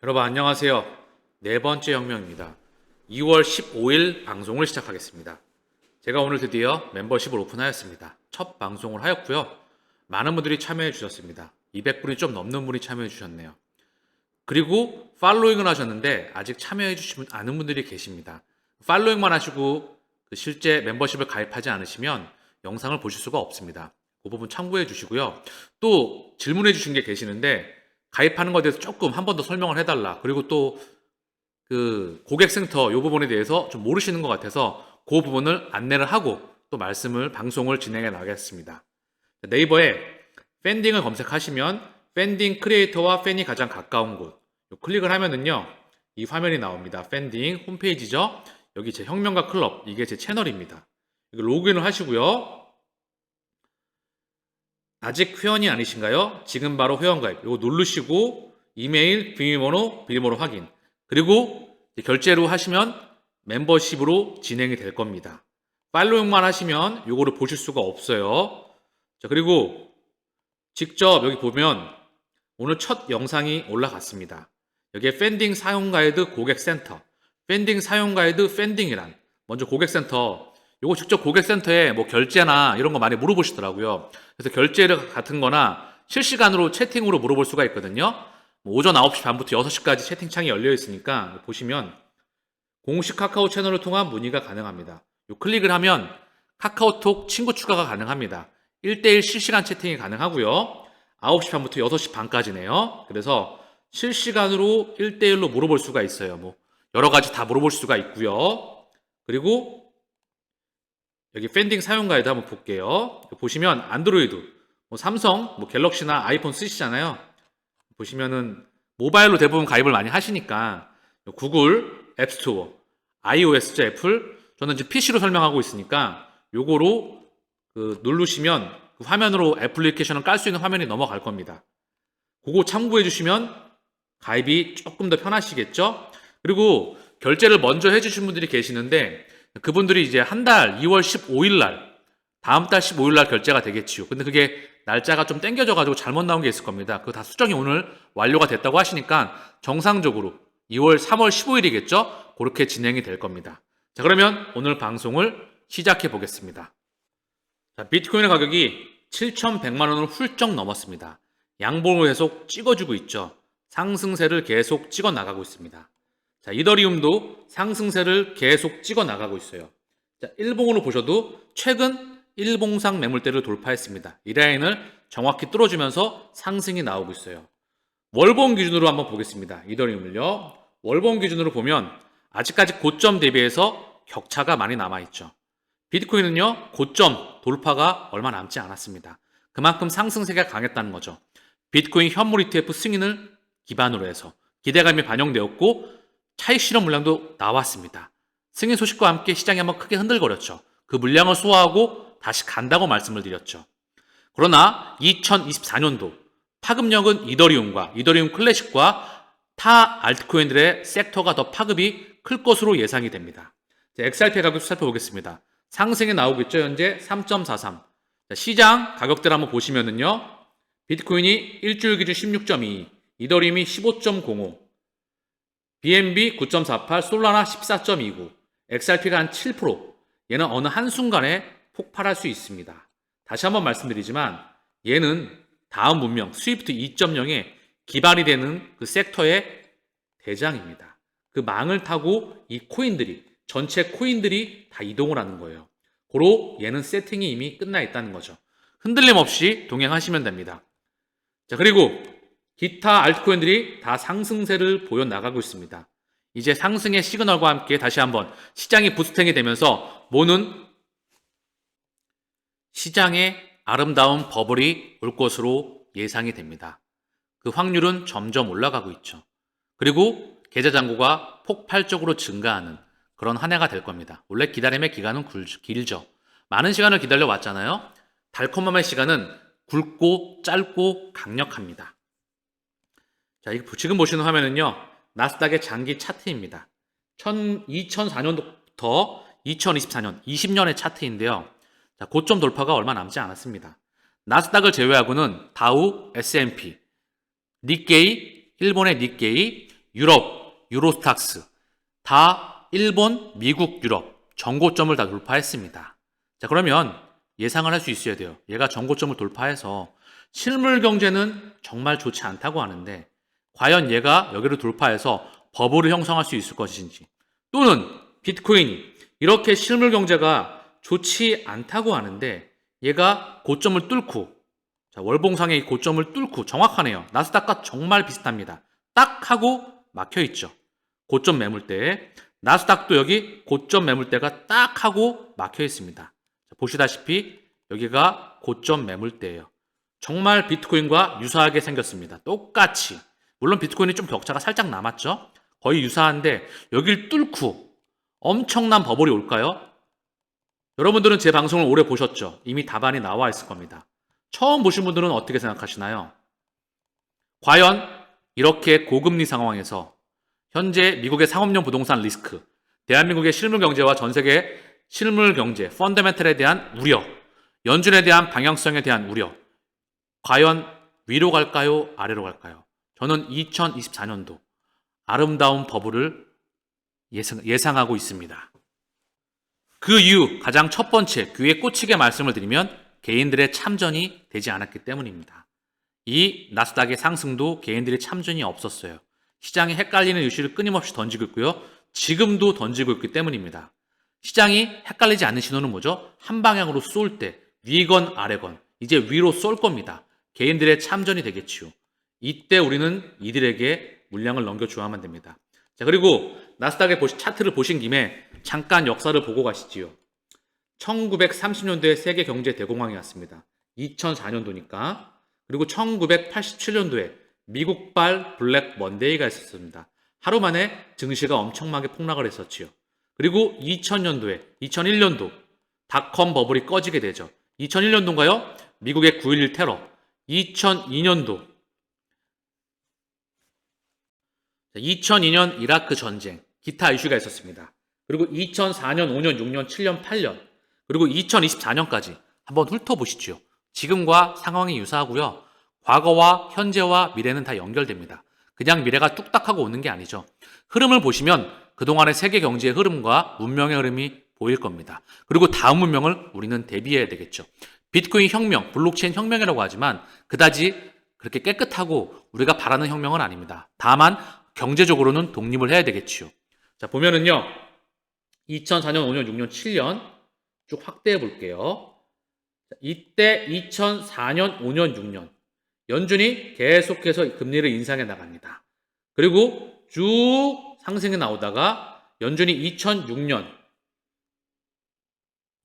여러분 안녕하세요. 네 번째 혁명입니다. 2월 15일 방송을 시작하겠습니다. 제가 오늘 드디어 멤버십을 오픈하였습니다. 첫 방송을 하였고요. 많은 분들이 참여해 주셨습니다. 200분이 좀 넘는 분이 참여해 주셨네요. 그리고 팔로잉을 하셨는데 아직 참여해 주시지 않은 분들이 계십니다. 팔로잉만 하시고 실제 멤버십을 가입하지 않으시면 영상을 보실 수가 없습니다. 그 부분 참고해 주시고요. 또 질문해 주신 게 계시는데 가입하는 것에 대해서 조금 한 번 더 설명을 해달라. 그리고 또 그 고객센터 이 부분에 대해서 좀 모르시는 것 같아서 그 부분을 안내를 하고 또 방송을 진행해 나가겠습니다. 네이버에 팬딩을 검색하시면 팬딩 크리에이터와 팬이 가장 가까운 곳 클릭을 하면은요 이 화면이 나옵니다. 팬딩 홈페이지죠. 여기 제 혁명가 클럽 이게 제 채널입니다. 로그인을 하시고요. 아직 회원이 아니신가요? 지금 바로 회원가입 이거 누르시고 이메일, 비밀번호 확인 그리고 결제로 하시면 멤버십으로 진행이 될 겁니다. 팔로잉만 하시면 이거를 보실 수가 없어요. 자, 그리고 직접 여기 보면 오늘 첫 영상이 올라갔습니다. 여기에 팬딩 사용 가이드 고객센터 팬딩 사용 가이드 팬딩이란 먼저 고객센터 요거 직접 고객센터에 뭐 결제나 이런 거 많이 물어보시더라고요. 그래서 결제를 같은 거나 실시간으로 채팅으로 물어볼 수가 있거든요. 뭐 오전 9시 반부터 6시까지 채팅창이 열려 있으니까 보시면 공식 카카오 채널을 통한 문의가 가능합니다. 요 클릭을 하면 카카오톡 친구 추가가 가능합니다. 1대1 실시간 채팅이 가능하고요. 9시 반부터 6시 반까지네요. 그래서 실시간으로 1대1로 물어볼 수가 있어요. 뭐 여러 가지 다 물어볼 수가 있고요. 그리고 여기 팬딩 사용 가이드 한번 볼게요. 보시면 안드로이드, 뭐 삼성, 뭐 갤럭시나 아이폰 쓰시잖아요. 보시면은 모바일로 대부분 가입을 많이 하시니까 구글, 앱스토어, iOS, 애플, 저는 이제 PC로 설명하고 있으니까 요거로 누르시면 그 화면으로 애플리케이션을 깔 수 있는 화면이 넘어갈 겁니다. 그거 참고해 주시면 가입이 조금 더 편하시겠죠? 그리고 결제를 먼저 해주신 분들이 계시는데 그분들이 이제 한 달 2월 15일 날 다음 달 15일 날 결제가 되겠지요. 근데 그게 날짜가 좀 땡겨져 가지고 잘못 나온 게 있을 겁니다. 그거 다 수정이 오늘 완료가 됐다고 하시니까 정상적으로 2월 3월 15일이겠죠? 그렇게 진행이 될 겁니다. 자, 그러면 오늘 방송을 시작해 보겠습니다. 자, 비트코인의 가격이 7,100만 원을 훌쩍 넘었습니다. 양봉을 계속 찍어주고 있죠. 상승세를 계속 찍어 나가고 있습니다. 자, 이더리움도 상승세를 계속 찍어 나가고 있어요. 자, 일봉으로 보셔도 최근 일봉상 매물대를 돌파했습니다. 이 라인을 정확히 뚫어주면서 상승이 나오고 있어요. 월봉 기준으로 한번 보겠습니다. 이더리움을요. 월봉 기준으로 보면 아직까지 고점 대비해서 격차가 많이 남아있죠. 비트코인은요, 고점 돌파가 얼마 남지 않았습니다. 그만큼 상승세가 강했다는 거죠. 비트코인 현물 ETF 승인을 기반으로 해서 기대감이 반영되었고 차익 실현 물량도 나왔습니다. 승인 소식과 함께 시장이 한번 크게 흔들거렸죠. 그 물량을 소화하고 다시 간다고 말씀을 드렸죠. 그러나 2024년도 파급력은 이더리움 클래식과 타 알트코인들의 섹터가 더 파급이 클 것으로 예상이 됩니다. XRP 가격 살펴보겠습니다. 상승이 나오고 있죠. 현재 3.43. 시장 가격들 한번 보시면은요. 비트코인이 일주일 기준 16.22, 이더리움이 15.05, BNB 9.48, 솔라나 14.29, XRP가 한 7%. 얘는 어느 한순간에 폭발할 수 있습니다. 다시 한번 말씀드리지만 얘는 다음 문명 스위프트 2.0에 기반이 되는 그 섹터의 대장입니다. 그 망을 타고 이 코인들이 전체 코인들이 다 이동을 하는 거예요. 고로 얘는 세팅이 이미 끝나 있다는 거죠. 흔들림 없이 동행하시면 됩니다. 자, 그리고 기타 알트코인들이 다 상승세를 보여나가고 있습니다. 이제 상승의 시그널과 함께 다시 한번 시장이 부스팅이 되면서 모는 시장의 아름다운 버블이 올 것으로 예상이 됩니다. 그 확률은 점점 올라가고 있죠. 그리고 계좌 잔고가 폭발적으로 증가하는 그런 한 해가 될 겁니다. 원래 기다림의 기간은 길죠. 많은 시간을 기다려 왔잖아요. 달콤함의 시간은 굵고 짧고 강력합니다. 자, 지금 보시는 화면은요. 나스닥의 장기 차트입니다. 2004년부터 2024년, 20년의 차트인데요. 자, 고점 돌파가 얼마 남지 않았습니다. 나스닥을 제외하고는 다우, S&P, 니케이, 일본의 니케이, 유럽, 유로스탁스 다 일본, 미국, 유럽 전고점을 다 돌파했습니다. 자, 그러면 예상을 할 수 있어야 돼요. 얘가 전고점을 돌파해서 실물 경제는 정말 좋지 않다고 하는데 과연 얘가 여기를 돌파해서 버블을 형성할 수 있을 것인지, 또는 비트코인이 이렇게 실물 경제가 좋지 않다고 하는데 얘가 고점을 뚫고, 자, 월봉상의 이 고점을 뚫고, 정확하네요. 나스닥과 정말 비슷합니다. 딱 하고 막혀 있죠. 고점 매물대에 나스닥도 여기 고점 매물대가 딱 하고 막혀 있습니다. 자, 보시다시피 여기가 고점 매물대예요. 정말 비트코인과 유사하게 생겼습니다. 똑같이. 물론 비트코인이 좀 격차가 살짝 남았죠. 거의 유사한데 여길 뚫고 엄청난 버블이 올까요? 여러분들은 제 방송을 오래 보셨죠? 이미 답안이 나와 있을 겁니다. 처음 보신 분들은 어떻게 생각하시나요? 과연 이렇게 고금리 상황에서 현재 미국의 상업용 부동산 리스크, 대한민국의 실물 경제와 전 세계 실물 경제, 펀더멘털에 대한 우려, 연준에 대한 방향성에 대한 우려, 과연 위로 갈까요? 아래로 갈까요? 저는 2024년도 아름다운 버블을 예상하고 있습니다. 그 이유, 가장 첫 번째, 귀에 꽂히게 말씀을 드리면 개인들의 참전이 되지 않았기 때문입니다. 이 나스닥의 상승도 개인들의 참전이 없었어요. 시장이 헷갈리는 이슈를 끊임없이 던지고 있고요. 지금도 던지고 있기 때문입니다. 시장이 헷갈리지 않는 신호는 뭐죠? 한 방향으로 쏠 때, 위건 아래건, 이제 위로 쏠 겁니다. 개인들의 참전이 되겠지요. 이때 우리는 이들에게 물량을 넘겨줘야만 됩니다. 자, 그리고 나스닥의 차트를 보신 김에 잠깐 역사를 보고 가시지요. 1930년도에 세계 경제 대공황이 왔습니다. 2004년도니까. 그리고 1987년도에 미국발 블랙 먼데이가 있었습니다. 하루 만에 증시가 엄청나게 폭락을 했었지요. 그리고 2000년도에 2001년도 닷컴 버블이 꺼지게 되죠. 2001년도인가요? 미국의 9.11 테러. 2002년도 2002년 이라크 전쟁, 기타 이슈가 있었습니다. 그리고 2004년, 5년, 6년, 7년, 8년, 그리고 2024년까지 한번 훑어보시죠. 지금과 상황이 유사하고요. 과거와 현재와 미래는 다 연결됩니다. 그냥 미래가 뚝딱하고 오는 게 아니죠. 흐름을 보시면 그동안의 세계 경제의 흐름과 문명의 흐름이 보일 겁니다. 그리고 다음 문명을 우리는 대비해야 되겠죠. 비트코인 혁명, 블록체인 혁명이라고 하지만 그다지 그렇게 깨끗하고 우리가 바라는 혁명은 아닙니다. 다만 경제적으로는 독립을 해야 되겠지요. 자, 보면은요. 2004년, 5년, 6년, 7년 쭉 확대해 볼게요. 이때 2004년, 5년, 6년 연준이 계속해서 금리를 인상해 나갑니다. 그리고 쭉 상승해 나오다가 연준이 2006년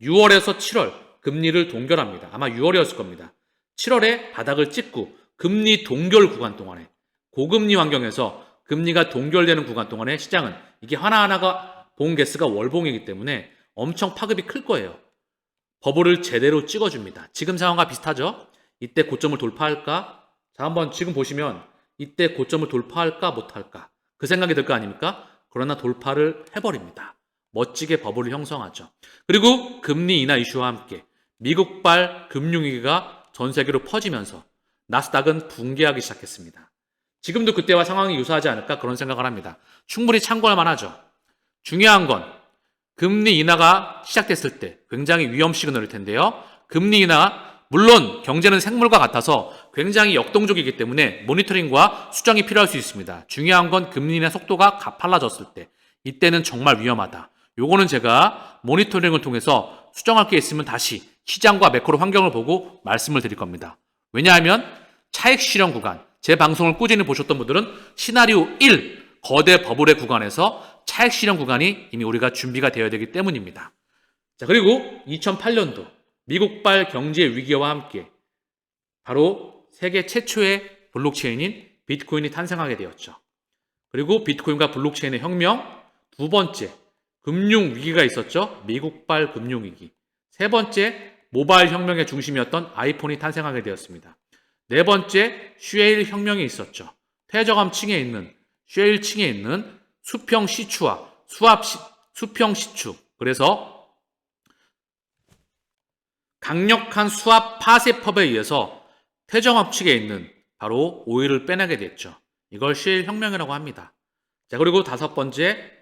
6월에서 7월 금리를 동결합니다. 아마 6월이었을 겁니다. 7월에 바닥을 찍고 금리 동결 구간 동안에, 고금리 환경에서 금리가 동결되는 구간 동안에 시장은 이게 하나하나가 봉개수가 월봉이기 때문에 엄청 파급이 클 거예요. 버블을 제대로 찍어줍니다. 지금 상황과 비슷하죠? 이때 고점을 돌파할까? 자, 한번 지금 보시면 이때 고점을 돌파할까 못할까? 그 생각이 들 거 아닙니까? 그러나 돌파를 해버립니다. 멋지게 버블을 형성하죠. 그리고 금리 인하 이슈와 함께 미국발 금융위기가 전 세계로 퍼지면서 나스닥은 붕괴하기 시작했습니다. 지금도 그때와 상황이 유사하지 않을까 그런 생각을 합니다. 충분히 참고할 만하죠. 중요한 건 금리 인하가 시작됐을 때 굉장히 위험 시그널일 텐데요. 금리 인하, 물론 경제는 생물과 같아서 굉장히 역동적이기 때문에 모니터링과 수정이 필요할 수 있습니다. 중요한 건 금리 인하 속도가 가팔라졌을 때, 이때는 정말 위험하다. 요거는 제가 모니터링을 통해서 수정할 게 있으면 다시 시장과 매크로 환경을 보고 말씀을 드릴 겁니다. 왜냐하면 차익 실현 구간, 제 방송을 꾸준히 보셨던 분들은 시나리오 1, 거대 버블의 구간에서 차익 실현 구간이 이미 우리가 준비가 되어야 되기 때문입니다. 자, 그리고 2008년도 미국발 경제 위기와 함께 바로 세계 최초의 블록체인인 비트코인이 탄생하게 되었죠. 그리고 비트코인과 블록체인의 혁명, 두 번째 금융 위기가 있었죠. 미국발 금융 위기. 세 번째 모바일 혁명의 중심이었던 아이폰이 탄생하게 되었습니다. 네 번째 쉐일 혁명이 있었죠. 퇴저감 층에 있는 쉐일 층에 있는 수평 시추와 수평 시추. 그래서 강력한 수압 파쇄법에 의해서 퇴저감 층에 있는 바로 오일을 빼내게 됐죠. 이걸 쉐일 혁명이라고 합니다. 자, 그리고 다섯 번째,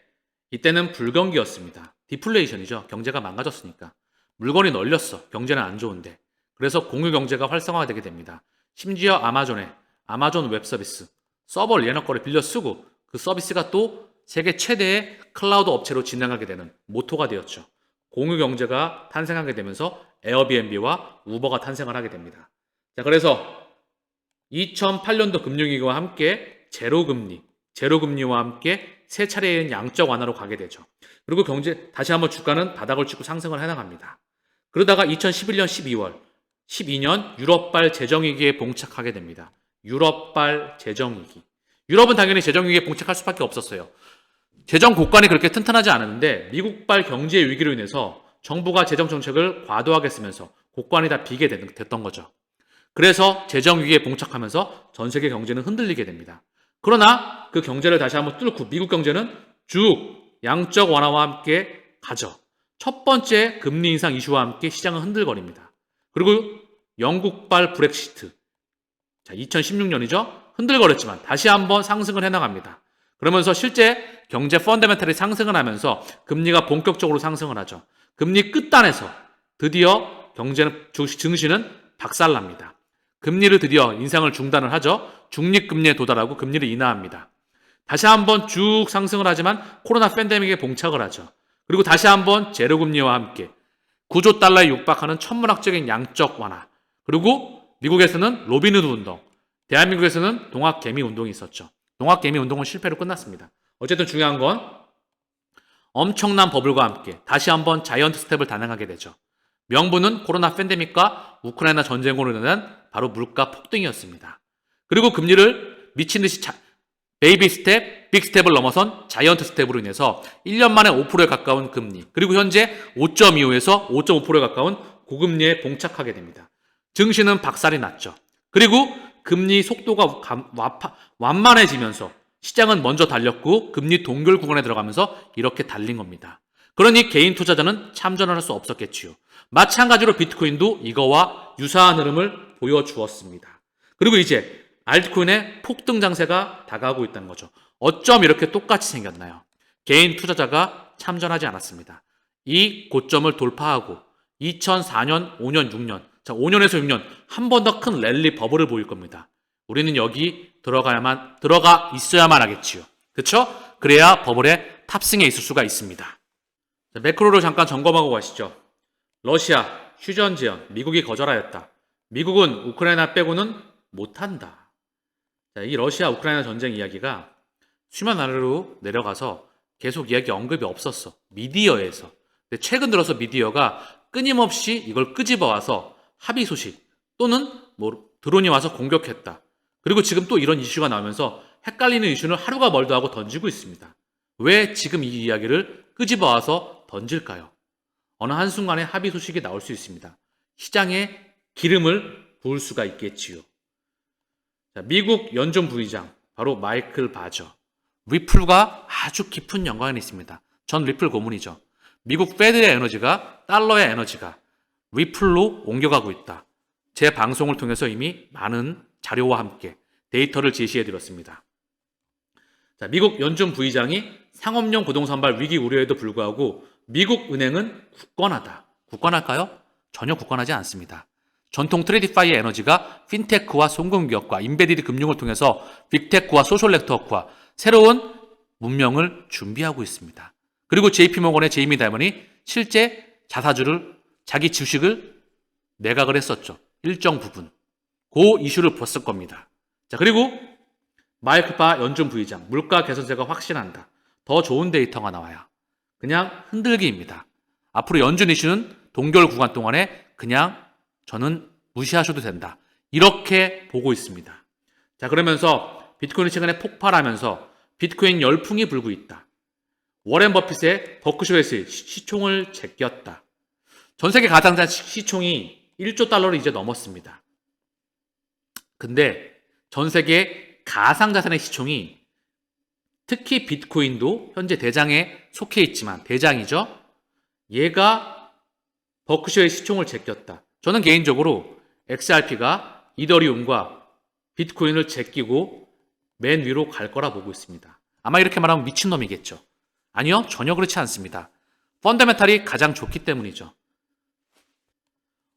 이때는 불경기였습니다. 디플레이션이죠. 경제가 망가졌으니까. 물건이 널렸어. 경제는 안 좋은데. 그래서 공유 경제가 활성화되게 됩니다. 심지어 아마존에 아마존 웹 서비스, 서버 예너 거를 빌려 쓰고 그 서비스가 또 세계 최대의 클라우드 업체로 진행하게 되는 모토가 되었죠. 공유 경제가 탄생하게 되면서 에어비앤비와 우버가 탄생을 하게 됩니다. 자, 그래서 2008년도 금융위기와 함께 제로금리와 함께 세 차례의 양적 완화로 가게 되죠. 그리고 다시 한번 주가는 바닥을 찍고 상승을 해나갑니다. 그러다가 2011년 12월, 12년 유럽발 재정위기에 봉착하게 됩니다. 유럽발 재정위기. 유럽은 당연히 재정위기에 봉착할 수밖에 없었어요. 재정 국관이 그렇게 튼튼하지 않았는데 미국발 경제 위기로 인해서 정부가 재정 정책을 과도하게 쓰면서 국관이 다 비게 됐던 거죠. 그래서 재정 위기에 봉착하면서 전 세계 경제는 흔들리게 됩니다. 그러나 그 경제를 다시 한번 뚫고 미국 경제는 쭉 양적 완화와 함께 가죠. 첫 번째 금리 인상 이슈와 함께 시장은 흔들거립니다. 그리고 영국발 브렉시트. 자, 2016년이죠. 흔들거렸지만 다시 한번 상승을 해나갑니다. 그러면서 실제 경제 펀더멘털이 상승을 하면서 금리가 본격적으로 상승을 하죠. 금리 끝단에서 드디어 증시는 박살납니다. 금리를 드디어 인상을 중단을 하죠. 중립금리에 도달하고 금리를 인하합니다. 다시 한번 쭉 상승을 하지만 코로나 팬데믹에 봉착을 하죠. 그리고 다시 한번 제로금리와 함께 9조 달러에 육박하는 천문학적인 양적 완화. 그리고 미국에서는 로빈후드 운동, 대한민국에서는 동학개미 운동이 있었죠. 동학개미 운동은 실패로 끝났습니다. 어쨌든 중요한 건 엄청난 버블과 함께 다시 한번 자이언트 스텝을 단행하게 되죠. 명분은 코로나 팬데믹과 우크라이나 전쟁으로 인한 바로 물가 폭등이었습니다. 그리고 금리를 미친 듯이 베이비 스텝, 빅 스텝을 넘어선 자이언트 스텝으로 인해서 1년 만에 5%에 가까운 금리, 그리고 현재 5.25에서 5.5%에 가까운 고금리에 봉착하게 됩니다. 증시는 박살이 났죠. 그리고 금리 속도가 완만해지면서 시장은 먼저 달렸고 금리 동결 구간에 들어가면서 이렇게 달린 겁니다. 그러니 개인 투자자는 참전을 할 수 없었겠지요. 마찬가지로 비트코인도 이거와 유사한 흐름을 보여주었습니다. 그리고 이제 알트코인의 폭등 장세가 다가오고 있다는 거죠. 어쩜 이렇게 똑같이 생겼나요? 개인 투자자가 참전하지 않았습니다. 이 고점을 돌파하고 2004년, 5년, 6년, 자 5년에서 6년 한 번 더 큰 랠리 버블을 보일 겁니다. 우리는 여기 들어가 있어야만 하겠지요. 그렇죠? 그래야 버블에 탑승해 있을 수가 있습니다. 자, 매크로를 잠깐 점검하고 가시죠. 러시아, 휴전 제한, 미국이 거절하였다. 미국은 우크라이나 빼고는 못한다. 자, 이 러시아 우크라이나 전쟁 이야기가 수면 아래로 내려가서 계속 이야기 언급이 없었어. 미디어에서. 근데 최근 들어서 미디어가 끊임없이 이걸 끄집어와서 합의 소식 또는 드론이 와서 공격했다. 그리고 지금 또 이런 이슈가 나오면서 헷갈리는 이슈는 하루가 멀다 하고 던지고 있습니다. 왜 지금 이 이야기를 끄집어와서 던질까요? 어느 한순간에 합의 소식이 나올 수 있습니다. 시장에 기름을 부을 수가 있겠지요. 자, 미국 연준 부의장 바로 마이클 바저. 리플과 아주 깊은 연관이 있습니다. 전 리플 고문이죠. 미국 페드의 에너지가 달러의 에너지가 리플로 옮겨가고 있다. 제 방송을 통해서 이미 많은 자료와 함께 데이터를 제시해 드렸습니다. 자, 미국 연준 부의장이 상업용 부동산발 위기 우려에도 불구하고 미국 은행은 굳건하다. 굳건할까요? 전혀 굳건하지 않습니다. 전통 트레디파이의 에너지가 핀테크와 송금기업과 인베디드 금융을 통해서 빅테크와 소셜 네트워크와 새로운 문명을 준비하고 있습니다. 그리고 JP모건의 제이미 다이먼이 실제 자기 주식을 매각을 했었죠. 일정 부분. 그 이슈를 봤을 겁니다. 자, 그리고 마이클 바 연준 부의장, 물가 개선세가 확신한다. 더 좋은 데이터가 나와요. 그냥 흔들기입니다. 앞으로 연준 이슈는 동결 구간 동안에 그냥 저는 무시하셔도 된다. 이렇게 보고 있습니다. 자, 그러면서 비트코인이 최근에 폭발하면서 비트코인 열풍이 불고 있다. 워렌 버핏의 버크셔에서 시총을 제꼈다. 전 세계 가상자산 시총이 1조 달러를 이제 넘었습니다. 근데 전 세계 가상자산의 시총이 특히 비트코인도 현재 대장에 속해 있지만 대장이죠. 얘가 버크셔의 시총을 제꼈다. 저는 개인적으로 XRP가 이더리움과 비트코인을 제끼고 맨 위로 갈 거라 보고 있습니다. 아마 이렇게 말하면 미친놈이겠죠. 아니요, 전혀 그렇지 않습니다. 펀더멘탈이 가장 좋기 때문이죠.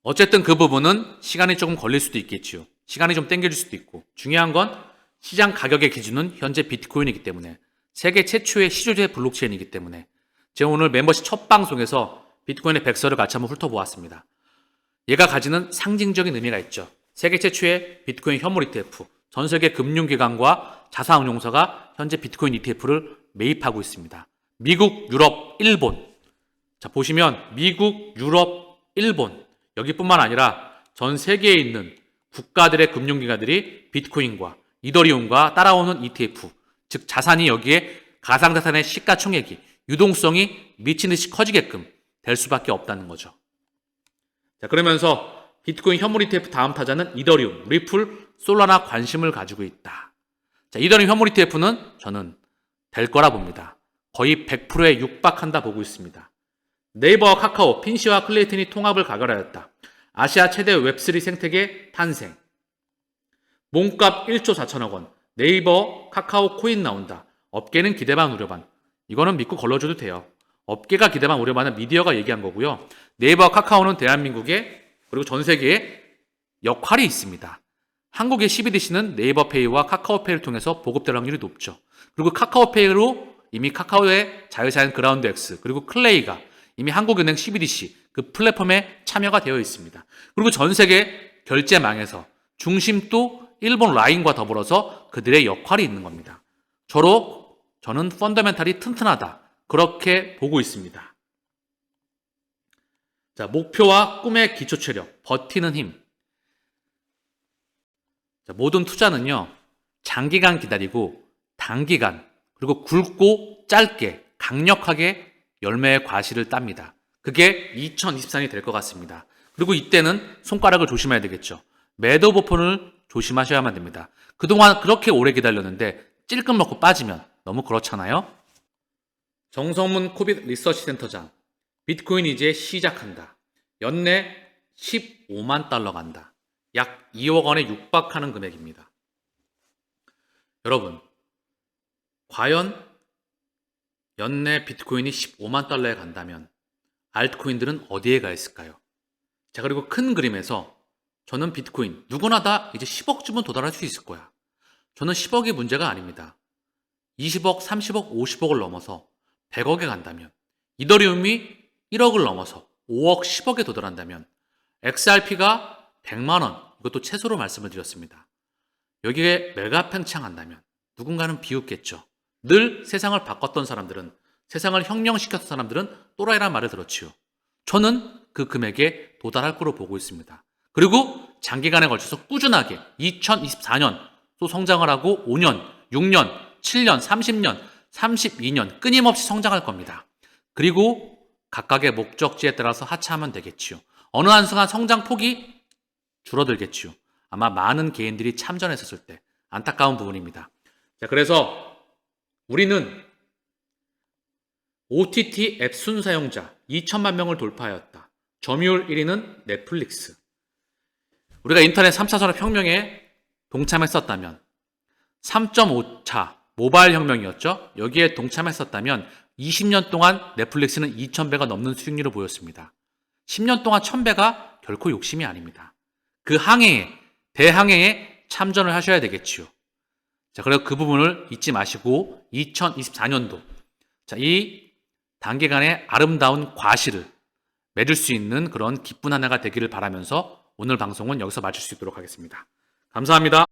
어쨌든 그 부분은 시간이 조금 걸릴 수도 있겠지요. 시간이 좀 땡겨질 수도 있고, 중요한 건 시장 가격의 기준은 현재 비트코인이기 때문에, 세계 최초의 시조제 블록체인이기 때문에, 제가 오늘 멤버십 첫 방송에서 비트코인의 백서를 같이 한번 훑어보았습니다. 얘가 가지는 상징적인 의미가 있죠. 세계 최초의 비트코인 현물 ETF, 전 세계 금융기관과 자산운용사가 현재 비트코인 ETF를 매입하고 있습니다. 미국, 유럽, 일본. 자, 보시면 미국, 유럽, 일본. 여기뿐만 아니라 전 세계에 있는 국가들의 금융기관들이 비트코인과 이더리움과 따라오는 ETF, 즉 자산이 여기에 가상자산의 시가총액이 유동성이 미친 듯이 커지게끔 될 수밖에 없다는 거죠. 자, 그러면서 비트코인 현물 ETF 다음 타자는 이더리움, 리플, 솔라나 관심을 가지고 있다. 자, 이더리움 현물 ETF는 저는 될 거라 봅니다. 거의 100%에 육박한다 보고 있습니다. 네이버와 카카오, 핀시와 클레이튼이 통합을 가결하였다. 아시아 최대 웹3 생태계 탄생. 몸값 1조 4천억 원. 네이버, 카카오 코인 나온다. 업계는 기대반 우려반. 이거는 믿고 걸러줘도 돼요. 업계가 기대반 우려반은 미디어가 얘기한 거고요. 네이버와 카카오는 대한민국에 그리고 전 세계에 역할이 있습니다. 한국의 CBDC는 네이버페이와 카카오페이를 통해서 보급될 확률이 높죠. 그리고 카카오페이로 이미 카카오의 자유자연 그라운드 X 그리고 클레이가 이미 한국은행 CBDC 그 플랫폼에 참여가 되어 있습니다. 그리고 전 세계 결제망에서 중심도 일본 라인과 더불어서 그들의 역할이 있는 겁니다. 저는 펀더멘탈이 튼튼하다. 그렇게 보고 있습니다. 자, 목표와 꿈의 기초 체력, 버티는 힘. 자, 모든 투자는요, 장기간 기다리고 단기간 그리고 굵고 짧게 강력하게 열매의 과실을 땁니다. 그게 2024년이 될 것 같습니다. 그리고 이때는 손가락을 조심해야 되겠죠. 매도 버튼을 조심하셔야만 됩니다. 그동안 그렇게 오래 기다렸는데 찔끔 먹고 빠지면 너무 그렇잖아요. 정성문 코빗 리서치 센터장, 비트코인이 이제 시작한다. 연내 15만 달러 간다. 약 2억 원에 육박하는 금액입니다. 여러분, 과연 연내 비트코인이 15만 달러에 간다면 알트코인들은 어디에 가 있을까요? 자, 그리고 큰 그림에서 저는 비트코인 누구나 다 이제 10억쯤은 도달할 수 있을 거야. 저는 10억이 문제가 아닙니다. 20억, 30억, 50억을 넘어서 100억에 간다면, 이더리움이 1억을 넘어서 5억, 10억에 도달한다면, XRP가 100만 원, 이것도 최소로 말씀을 드렸습니다. 여기에 메가 팽창한다면 누군가는 비웃겠죠. 늘 세상을 바꿨던 사람들은, 세상을 혁명시켰던 사람들은 또라이란 말을 들었지요. 저는 그 금액에 도달할 거로 보고 있습니다. 그리고 장기간에 걸쳐서 꾸준하게 2024년 또 성장을 하고 5년, 6년, 7년, 30년, 32년 끊임없이 성장할 겁니다. 그리고 각각의 목적지에 따라서 하차하면 되겠지요. 어느 한순간 성장 폭이 줄어들겠지요. 아마 많은 개인들이 참전했었을 때 안타까운 부분입니다. 자, 그래서 우리는 OTT 앱 순사용자 2천만 명을 돌파하였다. 점유율 1위는 넷플릭스. 우리가 인터넷 3차 산업혁명에 동참했었다면 3.5차 모바일 혁명이었죠. 여기에 동참했었다면 20년 동안 넷플릭스는 2,000배가 넘는 수익률을 보였습니다. 10년 동안 1,000배가 결코 욕심이 아닙니다. 그 항해에, 대항해에 참전을 하셔야 되겠지요. 자, 그래서 그 부분을 잊지 마시고 2024년도 자, 이 단기간의 아름다운 과실을 맺을 수 있는 그런 기쁜 한 해가 되기를 바라면서 오늘 방송은 여기서 마칠 수 있도록 하겠습니다. 감사합니다.